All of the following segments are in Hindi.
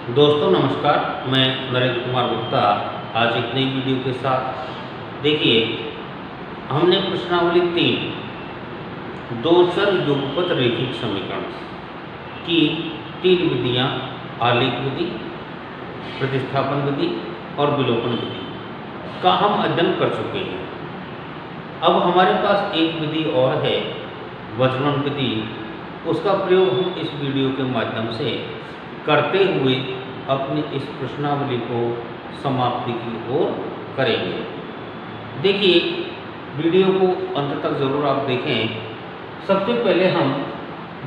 दोस्तों नमस्कार, मैं नरेंद्र कुमार गुप्ता आज एक नई वीडियो के साथ। देखिए, हमने प्रश्नावली 3 दो चर युगपत रैखिक समीकरण की 3 विधियां, आलेख विधि, प्रतिस्थापन विधि और विलोपन विधि का हम अध्ययन कर चुके हैं। अब हमारे पास एक विधि और है, वज्रवन विधि। उसका प्रयोग हम इस वीडियो के माध्यम से करते हुए अपनी इस प्रश्नावली को समाप्ति की ओर करेंगे। देखिए, वीडियो को अंत तक जरूर आप देखें। सबसे पहले हम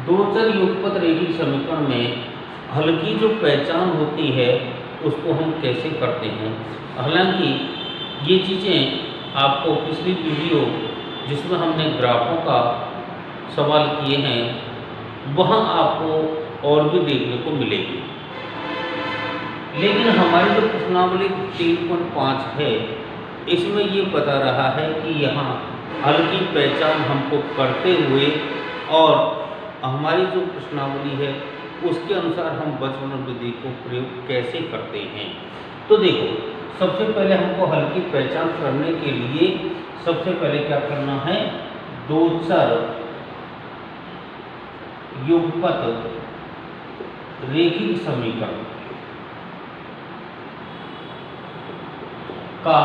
दो चर युगपत रैखिक समीकरण में हल की जो पहचान होती है उसको हम कैसे करते हैं। हालांकि ये चीज़ें आपको पिछली वीडियो जिसमें हमने ग्राफों का सवाल किए हैं वहाँ आपको और भी देखने को मिलेगी, लेकिन हमारी जो प्रश्नावली 3.5 है इसमें ये बता रहा है कि यहाँ हल की पहचान हमको करते हुए और हमारी जो प्रश्नावली है उसके अनुसार हम वज्रवन विधि को प्रयोग कैसे करते हैं। तो देखो, सबसे पहले हमको हल की पहचान करने के लिए सबसे पहले क्या करना है, दो चर युगपत रैखिक समीकरण का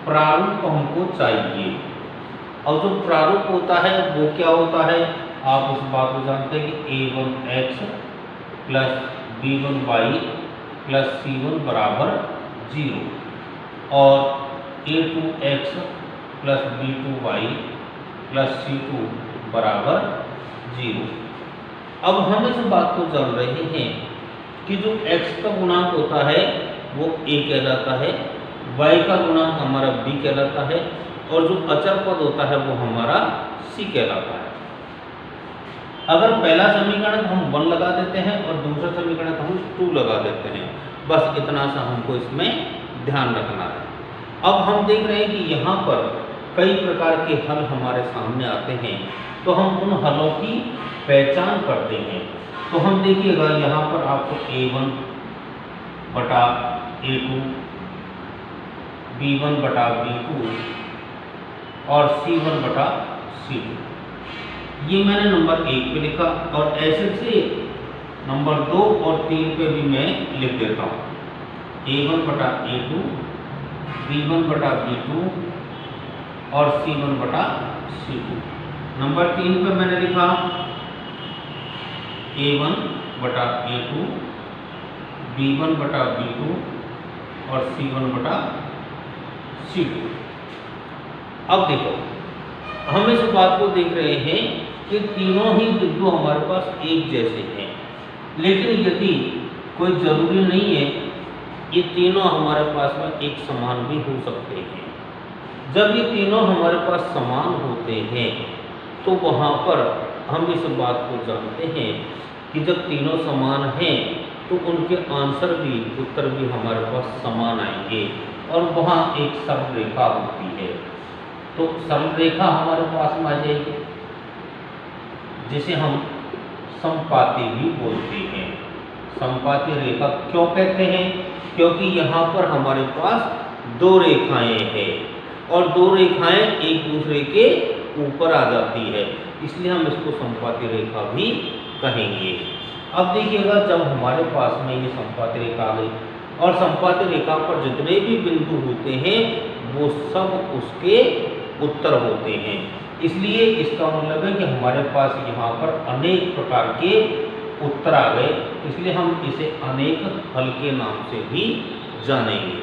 प्रारूप हमको चाहिए। और जो प्रारूप होता है वो क्या होता है, आप उस बात को जानते हैं कि a1x plus b1y plus c1 बराबर 0 और a2x plus b2y plus c2 बराबर 0। अब हम इस बात को जान रहे हैं कि जो x का गुणांक होता है वो a कहलाता है, y का गुणांक हमारा b कहलाता है और जो अचर पद होता है वो हमारा c कहलाता है। अगर पहला समीकरण हम 1 लगा देते हैं और दूसरा समीकरण हम 2 लगा देते हैं, बस इतना सा हमको इसमें ध्यान रखना है। अब हम देख रहे हैं कि यहाँ पर कई प्रकार के हल हमारे सामने आते हैं, तो हम उन हलों की पहचान करते हैं। तो हम देखिएगा यहाँ पर आपको a1 बटा a2, b1 बटा b2 और c1 बटा c2, ये मैंने नंबर 1 पे लिखा और ऐसे से नंबर 2 और 3 पे भी मैं लिख देता हूँ। a1 बटा a2, b1 बटा b2 और c1 बटा c2। नंबर 3 पे मैंने लिखा a1 बटा a2, b1 बटा b2 और c1 बटा c2। अब देखो, हम इस बात को देख रहे हैं कि तीनों ही बिंदु हमारे पास एक जैसे हैं, लेकिन यदि कोई जरूरी नहीं है, ये तीनों हमारे पास में एक समान भी हो सकते हैं। जब ये तीनों हमारे पास समान होते हैं तो वहाँ पर हम इस बात को जानते हैं कि जब तीनों समान हैं तो उनके आंसर भी, उत्तर भी हमारे पास समान आएंगे और वहाँ एक सरल रेखा होती है। तो सरल रेखा हमारे पास में आ जाएगी जिसे हम समपाती भी बोलते हैं। समपाती रेखा क्यों कहते हैं, क्योंकि यहाँ पर हमारे पास दो रेखाएं हैं और दो रेखाएं एक दूसरे के ऊपर आ जाती है, इसलिए हम इसको समपाती रेखा भी कहेंगे। अब देखिएगा, जब हमारे पास में ये समपाती रेखा आ गई और समपाती रेखा पर जितने भी बिंदु होते हैं वो सब उसके उत्तर होते हैं, इसलिए इसका मतलब है कि हमारे पास यहाँ पर अनेक प्रकार के उत्तर आ गए, इसलिए हम इसे अनेक हल के नाम से भी जानेंगे।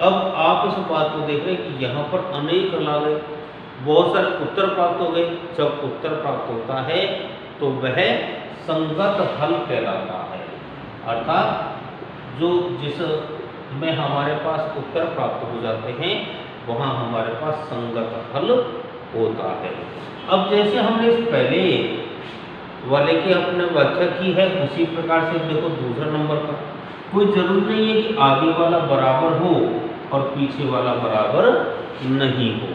अब आप इस बात को देख रहे हैं कि यहाँ पर अनेक हल आ गए, बहुत सारे उत्तर प्राप्त हो गए। जब उत्तर प्राप्त होता है तो वह संगत हल कहलाता है, अर्थात जो जिसमें हमारे पास उत्तर प्राप्त हो जाते हैं वहाँ हमारे पास संगत हल होता है। अब जैसे हमने इस पहले वाले की अपने व्याख्या की है, उसी प्रकार से देखो दूसरा नंबर का कोई जरूरी नहीं है कि आगे वाला बराबर हो और पीछे वाला बराबर नहीं हो।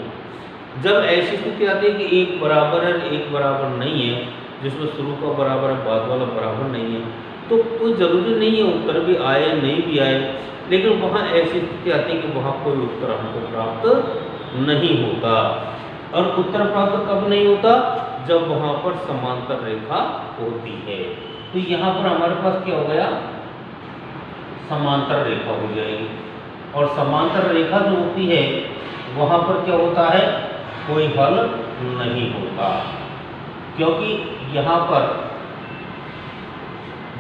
जब ऐसी स्थिति आती है कि एक बराबर है एक बराबर नहीं है, जिसमें शुरू का बराबर है बाद वाला बराबर नहीं है, तो कोई ज़रूरी नहीं है उत्तर भी आए नहीं भी आए, लेकिन वहाँ ऐसी स्थिति आती है कि वहाँ कोई उत्तर हमको प्राप्त नहीं होता। और उत्तर प्राप्त कब नहीं होता? जब वहाँ पर समांतर रेखा होती है। तो यहाँ पर हमारे पास क्या हो गया? समांतर रेखा हो जाएगी। और समांतर रेखा जो होती है वहाँ पर क्या होता है? कोई हल नहीं होता, क्योंकि यहाँ पर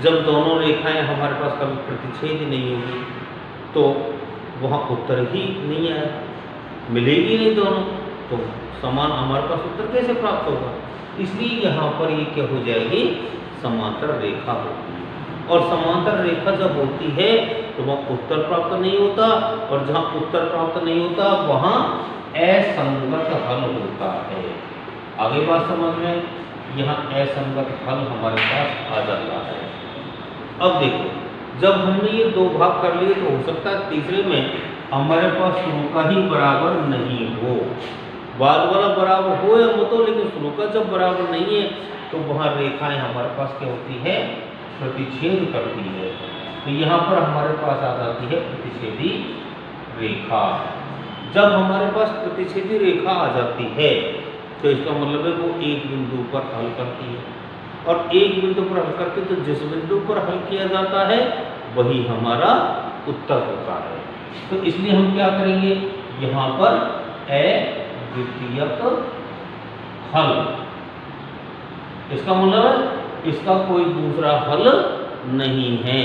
जब दोनों रेखाएं हमारे पास कभी प्रतिच्छेद नहीं होगी तो वहाँ उत्तर ही नहीं आएगा, मिलेगी नहीं दोनों, तो समान हमारे पास उत्तर कैसे प्राप्त होगा? इसलिए यहाँ पर ये क्या हो जाएगी? समांतर रेखा होगी। और समांतर रेखा जब होती है तो वहाँ उत्तर प्राप्त नहीं होता, और जहाँ उत्तर प्राप्त नहीं होता वहाँ असंगत हल होता है। आगे बात समझ में? यहाँ असंगत हल हमारे पास आ जाता है। अब देखो, जब हमने ये दो भाग कर लिए तो हो सकता है तीसरे में हमारे पास शुरू का ही बराबर नहीं हो, बाद वाला बराबर हो या मत हो, लेकिन शुरू का जब बराबर नहीं है तो वहाँ रेखाएं हमारे पास क्या होती है? प्रतिच्छेद करती है। तो यहाँ पर हमारे पास आ जाती है प्रतिच्छेदी रेखा। जब हमारे पास प्रतिच्छेदी रेखा आ जाती है तो इसका मतलब है वो एक बिंदु पर हल करती है, और एक बिंदु पर हल करके तो जिस बिंदु पर हल किया जाता है वही हमारा उत्तर होता है। तो इसलिए हम क्या करेंगे? यहाँ पर अद्वितीयक हल, इसका मतलब इसका कोई दूसरा हल नहीं है,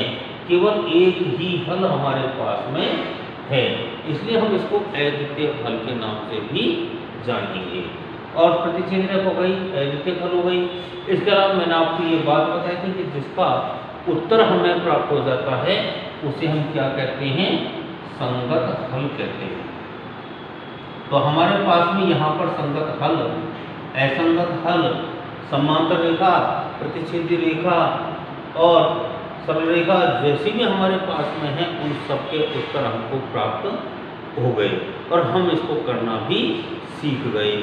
केवल एक ही हल हमारे पास में है, इसलिए हम इसको अद्वितीय हल के नाम से भी जानेंगे। और प्रतिच्छेद रेखा हो गई, अद्वितीय हल हो गई। इसके अलावा मैंने आपको ये बात बताई थी कि जिसका उत्तर हमें प्राप्त हो जाता है उसे हम क्या कहते हैं? संगत हल कहते हैं। तो हमारे पास में यहाँ पर संगत हल, असंगत हल, समांतर रेखा, प्रतिच्छेदी रेखा और सरल रेखा जैसे भी हमारे पास में है उन सबके उत्तर हमको प्राप्त हो गए, और हम इसको करना भी सीख गए।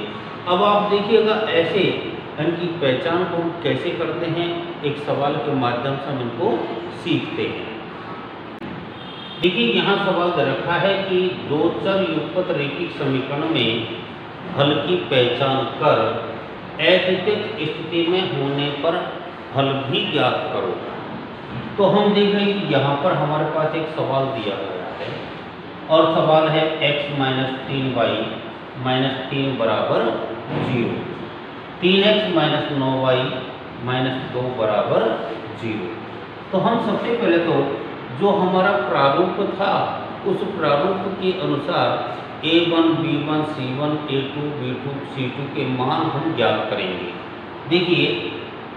अब आप देखिएगा ऐसे इनकी पहचान को हम कैसे करते हैं, एक सवाल के माध्यम से हम इनको सीखते हैं। देखिए यहाँ सवाल दे रखा है कि दो चर युगपत रैखिक समीकरण में हल की पहचान कर अद्वितीय स्थिति में होने पर हल भी ज्ञात करो। तो हम देख रहे हैं कि यहाँ पर हमारे पास एक सवाल दिया गया है, और सवाल है x - 3y - 3 बराबर 0, 3x - 9y - 2 बराबर 0। तो हम सबसे पहले तो जो हमारा प्रारूप था उस प्रारूप के अनुसार a1, b1, c1, a2, b2, c2 के मान हम ज्ञात करेंगे। देखिए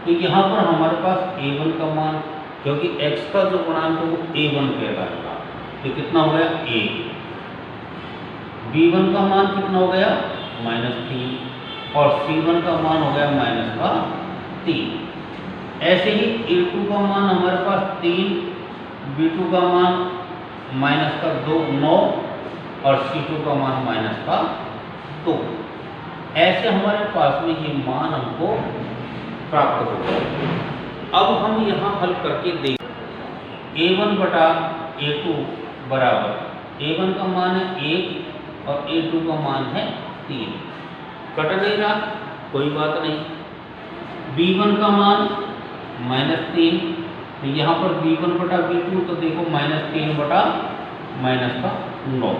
तो यहाँ पर हमारे पास a1 का मान, क्योंकि x का जो गुणांक है वो a1 कहलाएगा, तो कितना हो गया? 1। b1 का मान कितना हो गया? -3, और c1 का मान हो गया -3। ऐसे ही a2 का मान हमारे पास 3, b2 का मान -2, 9, और c2 का मान -2। ऐसे हमारे पास में ये मान हमको प्राप्त हो गए। अब हम यहाँ हल करके देखें, a1 बटा a2 बराबर, a1 का मान है 1 और a2 का मान है 3, कट नहीं रहा, कोई बात नहीं। b1 का मान -3, तो यहाँ पर b1 बटा b2 तो देखो -3 बटा -9,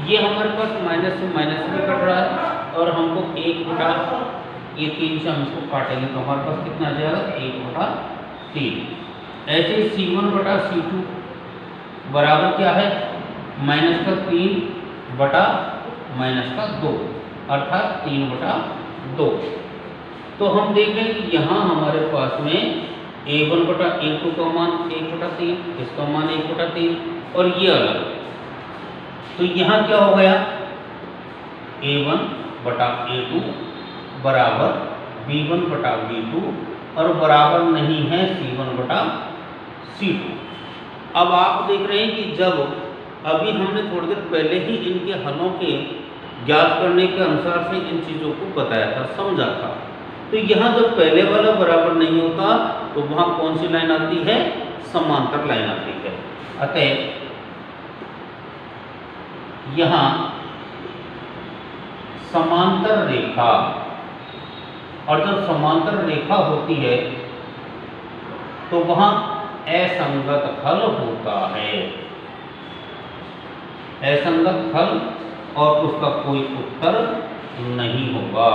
ये हमारे पास माइनस से माइनस में कट रहा है, और हमको 1 बटा ये 3 से हम इसको काटेंगे तो हमारे पास कितना आ जाएगा? 1 बटा 3। ऐसे c1 बटा c2 बराबर क्या है? -3 बटा -2, अर्थात 3 बटा 2। तो हम देख रहे हैं कि यहाँ हमारे पास में a1 बटा a2 का मान 1 बटा 3, इसका मान 1 बटा 3, और ये अलग। तो यहाँ क्या हो गया? a1 बटा a2 बराबर b1 बटा b2, और बराबर नहीं है c1 बटा c2। अब आप देख रहे हैं कि जब अभी हमने थोड़ी देर पहले ही इनके हलों के ज्ञात करने के अनुसार से इन चीज़ों को बताया था, समझा था, तो यहाँ जब पहले वाला बराबर नहीं होता तो वहाँ कौन सी लाइन आती है? समांतर लाइन आती है। अतः यहाँ समांतर रेखा, और जब समांतर रेखा होती है तो वहाँ असंगत हल होता है। असंगत हल, और उसका कोई उत्तर नहीं होगा,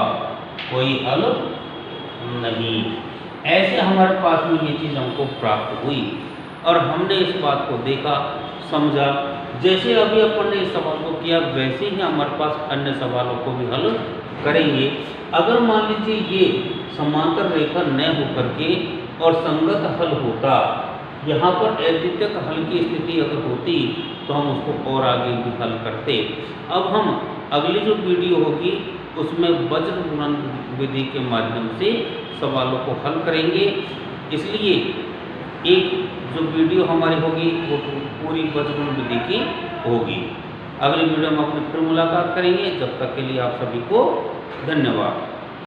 कोई हल नहीं। ऐसे हमारे पास में ये चीज़ हमको प्राप्त हुई और हमने इस बात को देखा, समझा। जैसे अभी अपन ने इस सवाल को किया वैसे ही हमारे पास अन्य सवालों को भी हल करेंगे। अगर मान लीजिए ये समांतर रेखा न होकर के और संगत हल होता, यहाँ पर अद्वितीयक हल की स्थिति अगर होती तो हम उसको और आगे भी हल करते। अब हम अगली जो वीडियो होगी उसमें वज्र गुणन विधि के माध्यम से सवालों को हल करेंगे। इसलिए एक जो वीडियो हमारी होगी वो पूरी वज्र गुणन विधि की होगी। अगली वीडियो में अपने फिर मुलाकात करेंगे। जब तक के लिए आप सभी को धन्यवाद।